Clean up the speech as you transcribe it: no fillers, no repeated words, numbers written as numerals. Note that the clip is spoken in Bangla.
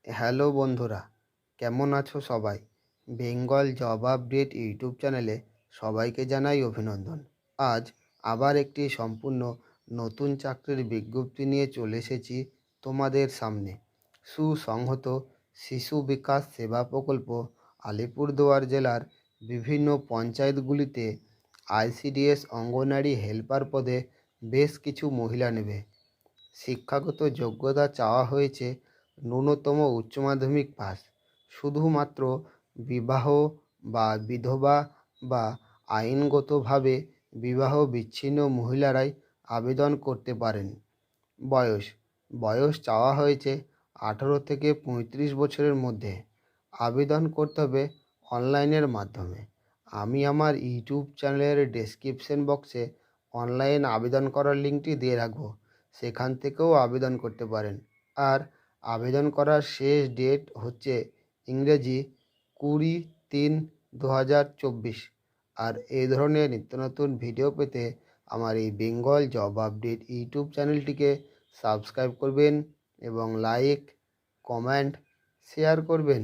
হ্যালো বন্ধুরা, কেমন আছো সবাই? বেঙ্গল জব আপডেট ইউটিউব চ্যানেলে সবাইকে জানাই অভিনন্দন। আজ আবার একটি সম্পূর্ণ নতুন চাকরির বিজ্ঞপ্তি নিয়ে চলে এসেছি তোমাদের সামনে। সুসংহত শিশু বিকাশ সেবা প্রকল্প আলিপুরদুয়ার জেলার বিভিন্ন পঞ্চায়েতগুলিতে আইসিডিএস অঙ্গনারী হেল্পার পদে বেশ কিছু মহিলা নেবে। শিক্ষাগত যোগ্যতা চাওয়া হয়েছে ন্যূনতম উচ্চ মাধ্যমিক পাস। শুধুমাত্র বিবাহ বা বিধবা বা আইনগতভাবে বিবাহ বিচ্ছিন্ন মহিলারাই আবেদন করতে পারেন। বয়স বয়স চাওয়া হয়েছে 18 থেকে 35 বছরের মধ্যে। আবেদন করতে হবে অনলাইনের মাধ্যমে। আমি আমার ইউটিউব চ্যানেলের ডেসক্রিপশন বক্সে অনলাইন আবেদন করার লিঙ্কটি দিয়ে রাখবো, সেখান থেকেও আবেদন করতে পারেন। আর আবেদন করার শেষ ডেট হচ্ছে ইংরেজি 20/3/2024। আর এই ধরনের নিত্য নতুন ভিডিও পেতে আমার এই বেঙ্গল জব আপডেট ইউটিউব চ্যানেলটিকে সাবস্ক্রাইব করবেন এবং লাইক, কমেন্ট, শেয়ার করবেন।